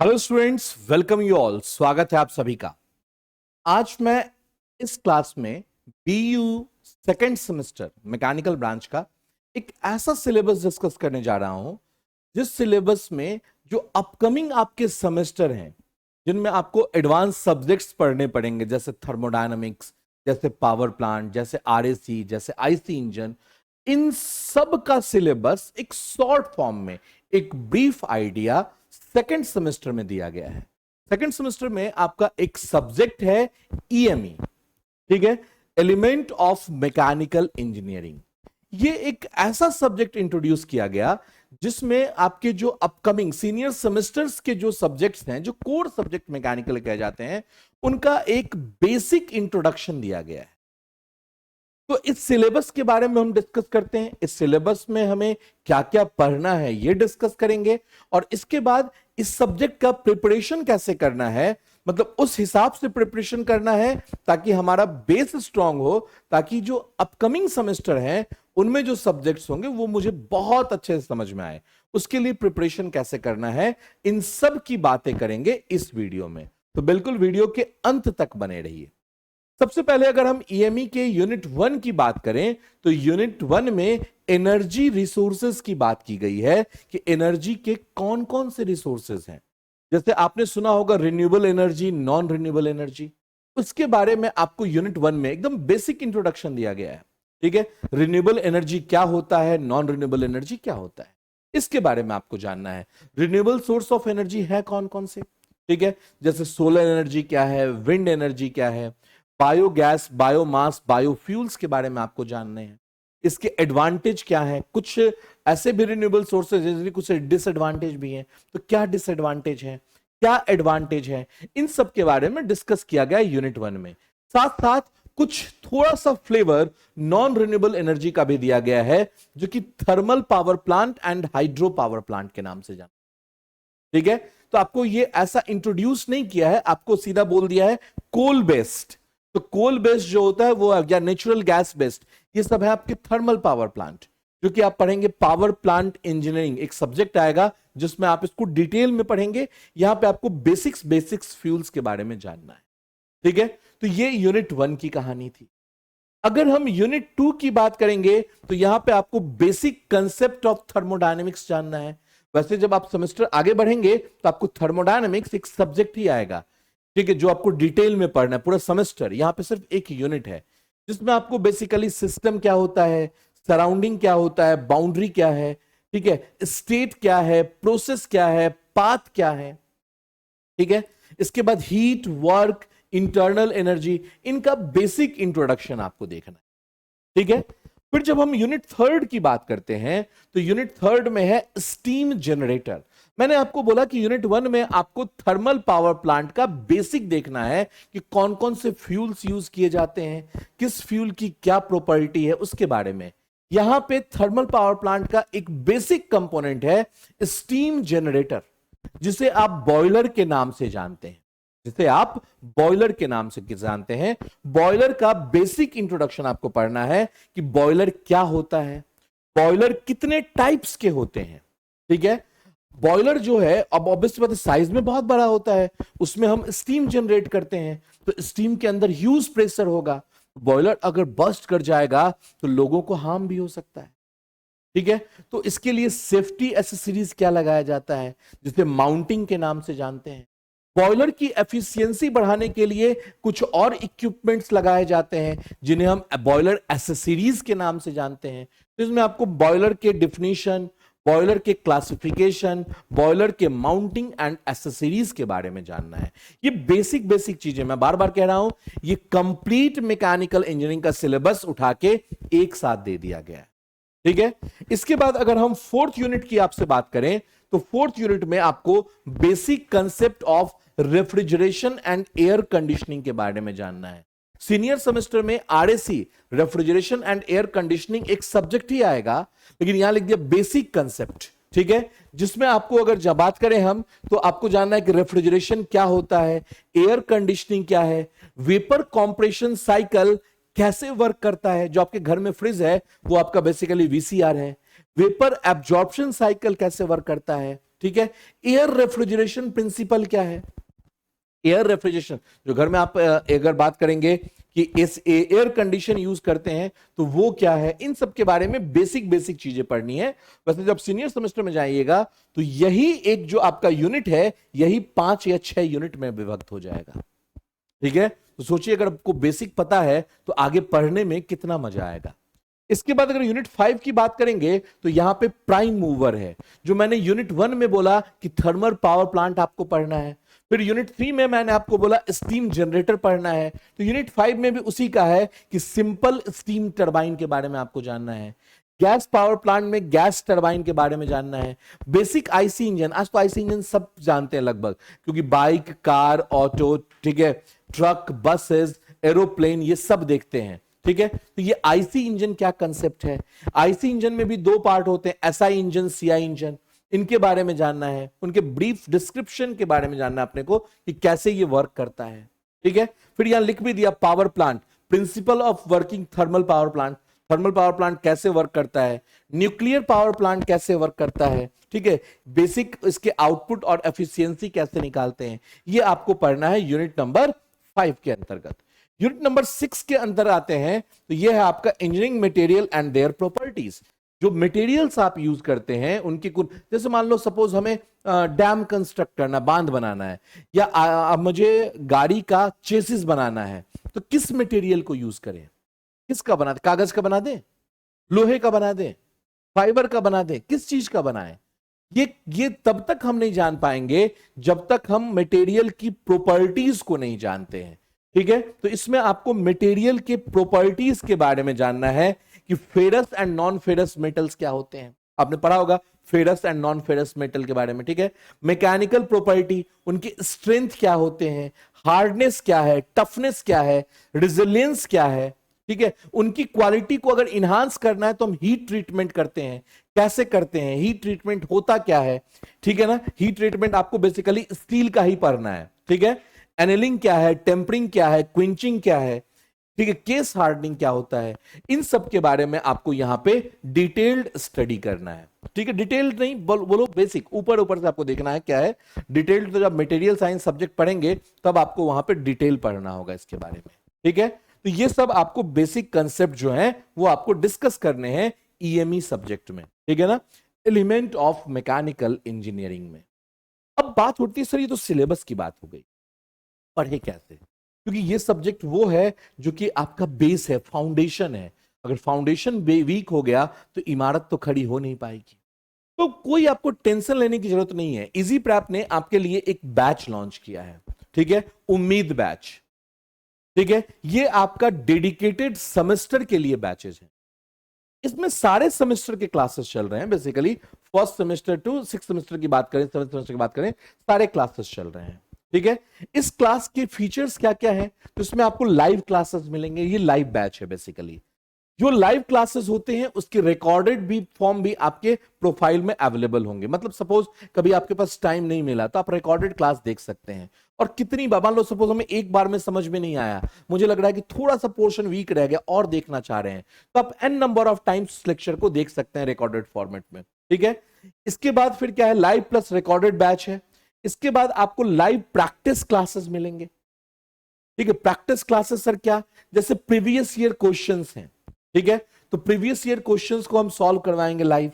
Hello students, welcome you all. स्वागत है आप सभी का। आज मैं इस क्लास में बीयू सेकेंड सेमेस्टर मैकेनिकल ब्रांच का एक ऐसा सिलेबस डिस्कस करने जा रहा हूं जिस सिलेबस में जो अपकमिंग आपके सेमेस्टर हैं, जिनमें आपको एडवांस सब्जेक्ट्स पढ़ने पड़ेंगे, जैसे थर्मोडायनामिक्स, जैसे पावर प्लांट, जैसे आरएसी, जैसे आईसी इंजन, इन सब का सिलेबस एक शॉर्ट फॉर्म में, एक ब्रीफ आइडिया सेकेंड सेमेस्टर में दिया गया है। सेकेंड सेमेस्टर में आपका एक सब्जेक्ट है ईएमई, ठीक है, एलिमेंट ऑफ मैकेनिकल इंजीनियरिंग। ये एक ऐसा सब्जेक्ट इंट्रोड्यूस किया गया जिसमें आपके जो अपकमिंग सीनियर सेमेस्टर्स के जो सब्जेक्ट्स हैं, जो कोर सब्जेक्ट मैकेनिकल कहे जाते हैं, उनका एक बेसिक इंट्रोडक्शन दिया गया है। तो इस सिलेबस के बारे में हम डिस्कस करते हैं। इस सिलेबस में हमें क्या क्या पढ़ना है ये डिस्कस करेंगे, और इसके बाद इस सब्जेक्ट का प्रिपरेशन कैसे करना है, मतलब उस हिसाब से प्रिपरेशन करना है ताकि हमारा बेस स्ट्रांग हो, ताकि जो अपकमिंग सेमेस्टर है उनमें जो सब्जेक्ट्स होंगे वो मुझे बहुत अच्छे से समझ में आए। उसके लिए प्रिपरेशन कैसे करना है, इन सब की बातें करेंगे इस वीडियो में। तो बिल्कुल वीडियो के अंत तक बने रहिए। सबसे पहले अगर हम ईएमई के यूनिट 1 की बात करें तो यूनिट 1 में एनर्जी रिसोर्सेज की बात की गई है कि एनर्जी के कौन कौन से रिसोर्सेज हैं। जैसे आपने सुना होगा renewable energy, non renewable energy, उसके बारे में आपको यूनिट 1 में एकदम बेसिक इंट्रोडक्शन दिया गया है। ठीक है, रिन्यूएबल एनर्जी क्या होता है, नॉन रिन्यूएबल एनर्जी क्या होता है, इसके बारे में आपको जानना है। रिन्यूएबल सोर्स ऑफ एनर्जी है कौन कौन से, ठीक है, जैसे सोलर एनर्जी क्या है, विंड एनर्जी क्या है, बायोगैस, बायोमास, बायोफ्यूल्स के बारे में आपको जानने हैं। इसके एडवांटेज क्या है, कुछ ऐसे भी रिन्यूएबल सोर्सेज हैं कुछ डिसएडवांटेज भी हैं, तो क्या डिसएडवांटेज है, क्या एडवांटेज है, इन सब के बारे में डिस्कस किया गया यूनिट 1 में। साथ साथ कुछ थोड़ा सा फ्लेवर नॉन रिन्यूएबल एनर्जी का भी दिया गया है, जो कि thermal power plant and hydro power plant के नाम से जाना। ठीक है, तो आपको ये ऐसा इंट्रोड्यूस नहीं किया है, आपको सीधा बोल दिया है कोल बेस्ड। तो कोल बेस्ड जो होता है वो, या नेचुरल गैस बेस्ड, ये सब है आपके थर्मल पावर प्लांट, जो कि आप पढ़ेंगे पावर प्लांट इंजीनियरिंग, एक सब्जेक्ट आएगा जिसमें आप इसको डिटेल में पढ़ेंगे। यहां पे आपको बेसिक्स फ्यूल्स के बारे में जानना है। ठीक है, तो ये यूनिट 1 की कहानी थी। अगर हम यूनिट 2 की बात करेंगे तो यहां पे आपको बेसिक कंसेप्ट ऑफ थर्मोडायनेमिक्स जानना है। वैसे जब आप सेमेस्टर आगे बढ़ेंगे तो आपको थर्मोडायनेमिक्स एक सब्जेक्ट ही आएगा, ठीक है, जो आपको डिटेल में पढ़ना है पूरा सेमेस्टर। यहां पे सिर्फ एक यूनिट है जिसमें आपको बेसिकली सिस्टम क्या होता है, सराउंडिंग क्या होता है, बाउंड्री क्या है, ठीक है, स्टेट क्या है, प्रोसेस क्या है, पाथ क्या है। ठीक है, इसके बाद हीट, वर्क, इंटरनल एनर्जी, इनका बेसिक इंट्रोडक्शन आपको देखना है। ठीक है, फिर जब हम यूनिट 3 की बात करते हैं तो यूनिट 3 में है स्टीम जनरेटर। मैंने आपको बोला कि यूनिट 1 में आपको थर्मल पावर प्लांट का बेसिक देखना है कि कौन कौन से फ्यूल्स यूज किए जाते हैं, किस फ्यूल की क्या प्रॉपर्टी है, उसके बारे में। यहां पे थर्मल पावर प्लांट का एक बेसिक कंपोनेंट है स्टीम जनरेटर, जिसे आप बॉयलर के नाम से जानते हैं, जिसे आप बॉयलर के नाम से जानते हैं। बॉयलर का बेसिक इंट्रोडक्शन आपको पढ़ना है कि बॉयलर क्या होता है, बॉयलर कितने टाइप्स के होते हैं। ठीक है, बॉयलर जो है अब ऑब्वियसली बात है साइज में बहुत बड़ा होता है, उसमें हम स्टीम जनरेट करते हैं, तो स्टीम के अंदर ह्यूज प्रेशर होगा। बॉयलर अगर बर्स्ट कर जाएगा तो लोगों को हार्म भी हो सकता है। ठीक है, तो इसके लिए सेफ्टी एसेसरीज क्या लगाया जाता है, जिसे माउंटिंग के नाम से जानते हैं। बॉयलर की एफिशिएंसी बढ़ाने के लिए कुछ और इक्विपमेंट्स लगाए जाते हैं, जिन्हें हम बॉयलर एसेसरीज के नाम से जानते हैं। तो इसमें आपको बॉयलर के डिफिनीशन, बॉयलर के क्लासिफिकेशन, बॉयलर के माउंटिंग एंड एसेसरीज के बारे में जानना है। ये बेसिक बेसिक चीजें, मैं बार बार कह रहा हूं, ये कंप्लीट मैकेनिकल इंजीनियरिंग का सिलेबस उठा के एक साथ दे दिया गया है। ठीक है, इसके बाद अगर हम 4th यूनिट की आपसे बात करें तो 4th यूनिट में आपको basic concept of refrigeration and air conditioning के बारे में जानना है। सीनियर सेमेस्टर में RAC, refrigeration and air conditioning, एक सब्जेक्ट ही आएगा, लेकिन यहां लिख दिया बेसिक कंसेप्ट। ठीक है, जिसमें आपको अगर जब बात करें हम, तो आपको जानना है कि रेफ्रिजरेशन क्या होता है, एयर कंडीशनिंग क्या है, वेपर कॉम्प्रेशन साइकिल कैसे वर्क करता है, जो आपके घर में फ्रिज है वो आपका बेसिकली वीसीआर है। वेपर एब्जॉर्प्शन साइकिल कैसे वर्क करता है, ठीक है। एयर रेफ्रिजरेशन प्रिंसिपल क्या है? एयर रेफ्रिजरेशन, जो घर में आप अगर बात करेंगे कि इस एयर कंडीशन यूज करते हैं तो वो क्या है, इन सब के बारे में बेसिक बेसिक चीजें पढ़नी है। वैसे जब सीनियर सेमेस्टर में जाइएगा तो यही एक जो आपका यूनिट है यही 5 या 6 यूनिट में विभक्त हो जाएगा, ठीक है। तो सोचिए अगर आपको बेसिक पता है तो आगे पढ़ने में कितना मजा आएगा। इसके बाद अगर यूनिट 5 की बात करेंगे तो यहां पे प्राइम मूवर है, जो मैंने यूनिट 1 में बोला कि थर्मल पावर प्लांट आपको पढ़ना है। फिर यूनिट 3 में मैंने आपको बोला स्टीम जनरेटर पढ़ना है। तो यूनिट 5 में भी उसी का है कि सिंपल स्टीम टरबाइन के बारे में आपको जानना है। गैस पावर प्लांट में गैस टरबाइन के बारे में जानना है। बेसिक आईसी इंजन, आज तो आईसी इंजन सब जानते हैं लगभग, क्योंकि बाइक, कार, ऑटो, ठीक है, ट्रक, बसेस, एरोप्लेन, ये सब देखते हैं, ठीक है। तो ये आईसी इंजन क्या कंसेप्ट है। आईसी इंजन में भी 2 पार्ट होते हैं, एसआई इंजन, सीआई इंजन, इनके बारे में जानना है। उनके ब्रीफ डिस्क्रिप्शन के बारे में जानना है अपने को कि कैसे ये वर्क करता है, ठीक है। फिर यहां लिख भी दिया power plant, principle of working thermal power plant, thermal power plant कैसे वर्क करता है, न्यूक्लियर पावर प्लांट कैसे वर्क करता है, ठीक है। बेसिक इसके आउटपुट और एफिशिएंसी कैसे निकालते हैं, ये आपको पढ़ना है यूनिट नंबर 5 के अंतर्गत। यूनिट नंबर 6 के अंदर आते हैं तो यह है आपका engineering material and their properties. जो मटेरियल्स आप यूज करते हैं उनकी कुछ, जैसे मान लो सपोज हमें डैम कंस्ट्रक्ट करना, बांध बनाना है, या मुझे गाड़ी का चेसिस बनाना है, तो किस मटेरियल को यूज करें, किसका बना दे, कागज का बना दे, लोहे का बना दे, फाइबर का बना दे, किस चीज का बनाए, ये तब तक हम नहीं जान पाएंगे जब तक हम मटेरियल की प्रॉपर्टीज को नहीं जानते हैं, ठीक है। तो इसमें आपको मटेरियल के प्रॉपर्टीज के बारे में जानना है कि ferrous and non ferrous metals क्या होते हैं, आपने पढ़ा होगा ferrous and non ferrous metal के बारे में, ठीक है। मैकेनिकल प्रॉपर्टी, उनकी स्ट्रेंथ क्या होते हैं, हार्डनेस क्या है, टफनेस क्या है, रेजिलियंस क्या है, ठीक है। उनकी क्वालिटी को अगर इनहांस करना है तो हम हीट ट्रीटमेंट करते हैं, कैसे करते हैं, हीट ट्रीटमेंट होता क्या है, ठीक है ना। हीट ट्रीटमेंट आपको बेसिकली स्टील का ही पढ़ना है, ठीक है। एनेलिंग क्या है, टेम्परिंग क्या है, क्विंचिंग क्या है, ठीक है, केस हार्डनिंग क्या होता है, इन सब के बारे में आपको यहां पे डिटेल्ड स्टडी करना है, ठीक है। डिटेल्ड नहीं बोलो बेसिक, ऊपर ऊपर से आपको देखना है क्या है डिटेल्ड। तो जब मटेरियल साइंस सब्जेक्ट पढ़ेंगे तब आपको वहां पे डिटेल पढ़ना होगा इसके बारे में, ठीक है। तो ये सब आपको बेसिक कंसेप्ट जो है वो आपको डिस्कस करने हैं ईएमई सब्जेक्ट में, ठीक है ना, एलिमेंट ऑफ मैकेनिकल इंजीनियरिंग में। अब बात होती है सर ये तो सिलेबस की बात हो गई, पढ़े कैसे, क्योंकि ये सब्जेक्ट वो है जो कि आपका बेस है, फाउंडेशन है। अगर फाउंडेशन वीक हो गया तो इमारत तो खड़ी हो नहीं पाएगी। तो कोई आपको टेंशन लेने की जरूरत नहीं है। इजी प्रैप ने आपके लिए एक बैच लॉन्च किया है, ठीक है, उम्मीद बैच, ठीक है। ये आपका डेडिकेटेड सेमेस्टर के लिए बैचेज है। इसमें सारे सेमेस्टर के क्लासेस चल रहे हैं, basically first semester two 6th semester की बात करें, 7th सेमेस्टर की बात करें, सारे क्लासेस चल रहे हैं, ठीक है। इस क्लास के फीचर्स क्या क्या है, तो इसमें आपको लाइव क्लासेस मिलेंगे, ये लाइव बैच है बेसिकली। जो लाइव क्लासेस होते हैं उसके रिकॉर्डेड भी फॉर्म भी आपके प्रोफाइल में अवेलेबल होंगे। मतलब सपोज कभी आपके पास टाइम नहीं मिला तो आप रिकॉर्डेड क्लास देख सकते हैं। और कितनी बार, मान लो सपोज हमें एक बार में समझ में नहीं आया, मुझे लग रहा है कि थोड़ा सा पोर्शन वीक रह गया और देखना चाह रहे हैं, तो आप N number of times lecture को देख सकते हैं रिकॉर्डेड फॉर्मेट में, ठीक है। इसके बाद फिर क्या है, लाइव प्लस रिकॉर्डेड बैच है। इसके बाद आपको लाइव प्रैक्टिस क्लासेस मिलेंगे, ठीक है। प्रैक्टिस क्लासेस सर क्या, जैसे प्रीवियस ईयर क्वेश्चंस हैं, ठीक है, तो प्रीवियस ईयर क्वेश्चंस को हम सॉल्व करवाएंगे लाइव।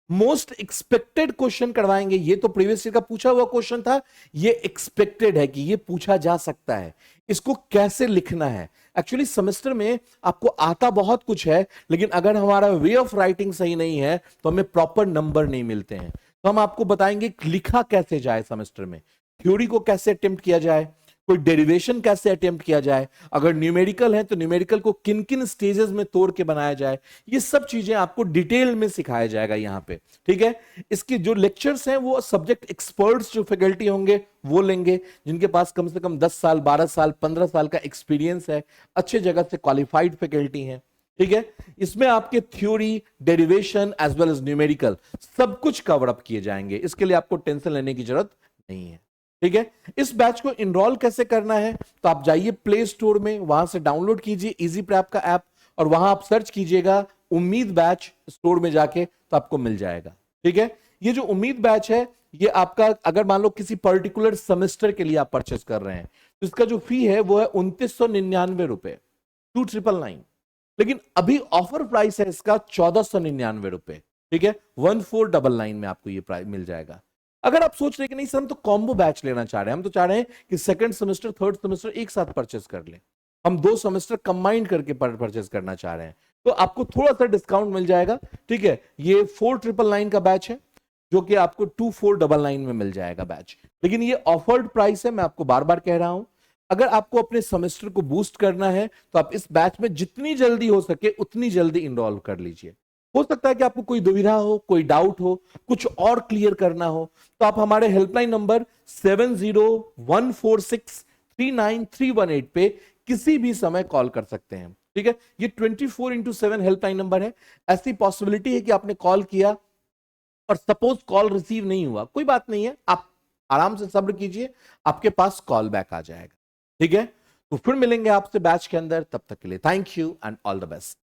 मोस्ट एक्सपेक्टेड क्वेश्चन करवाएंगे, ये तो प्रीवियस ईयर का पूछा हुआ क्वेश्चन था, ये एक्सपेक्टेड है कि ये पूछा जा सकता है, इसको कैसे लिखना है। एक्चुअली सेमेस्टर में आपको आता बहुत कुछ है, लेकिन अगर हमारा वे ऑफ राइटिंग सही नहीं है तो हमें प्रॉपर नंबर नहीं मिलते हैं। तो हम आपको बताएंगे लिखा कैसे जाए सेमेस्टर में, थ्योरी को कैसे अटेम्प्ट किया जाए, कोई डेरिवेशन कैसे अटेम्प्ट किया जाए, अगर न्यूमेरिकल है तो न्यूमेरिकल को किन किन स्टेजेस में तोड़ के बनाया जाए, ये सब चीजें आपको डिटेल में सिखाया जाएगा यहाँ पे, ठीक है। इसके जो लेक्चर्स हैं वो सब्जेक्ट एक्सपर्ट्स जो फैकल्टी होंगे वो लेंगे, जिनके पास कम से कम 10 साल 12 साल 15 साल का एक्सपीरियंस है, अच्छे जगह से क्वालिफाइड फैकल्टी है, ठीक है। इसमें आपके theory, derivation as well as numerical सब कुछ कवर अप किए जाएंगे। इसके लिए आपको टेंशन लेने की जरूरत नहीं है, ठीक है। इस बैच को इनरोल कैसे करना है, तो आप जाइए प्ले स्टोर में, वहां से डाउनलोड कीजिए इजी प्रैप का ऐप, और वहां आप सर्च कीजिएगा उम्मीद बैच, स्टोर में जाके तो आपको मिल जाएगा, ठीक है। ये जो उम्मीद बैच है ये आपका अगर मान लो किसी पर्टिकुलर सेमेस्टर के लिए आप परचेस कर रहे हैं तो इसका जो फी है वो है 2999 रुपए, 2999। लेकिन अभी ऑफर प्राइस है इसका 1499 रुपए, ठीक है, 1499 में आपको ये प्राइस मिल जाएगा। अगर आप सोच रहे कि नहीं सर हम तो कॉम्बो बैच लेना चाह रहे हैं, हम तो चाह रहे हैं कि सेकंड सेमेस्टर थर्ड सेमेस्टर एक साथ परचेस कर लें, हम 2 सेमेस्टर कंबाइन करके परचेस करना चाह रहे हैं, तो आपको थोड़ा सा डिस्काउंट मिल जाएगा, ठीक है। ये 4999 का बैच है जो कि आपको 2499 में मिल जाएगा बैच। लेकिन ये ऑफर्ड प्राइस है, मैं आपको बार बार कह रहा हूं। अगर आपको अपने सेमेस्टर को बूस्ट करना है तो आप इस बैच में जितनी जल्दी हो सके उतनी जल्दी इनरोल कर लीजिए। हो सकता है कि आपको कोई दुविधा हो, कोई डाउट हो, कुछ और क्लियर करना हो, तो आप हमारे हेल्पलाइन नंबर 7014639318 पे किसी भी समय कॉल कर सकते हैं, ठीक है। ये 24x7 हेल्पलाइन नंबर है। ऐसी पॉसिबिलिटी है कि आपने कॉल किया और सपोज कॉल रिसीव नहीं हुआ, कोई बात नहीं है, आप आराम से सब्र कीजिए, आपके पास कॉल बैक आ जाएगा, ठीक है। तो फिर मिलेंगे आपसे बैच के अंदर, तब तक के लिए thank you and all the best.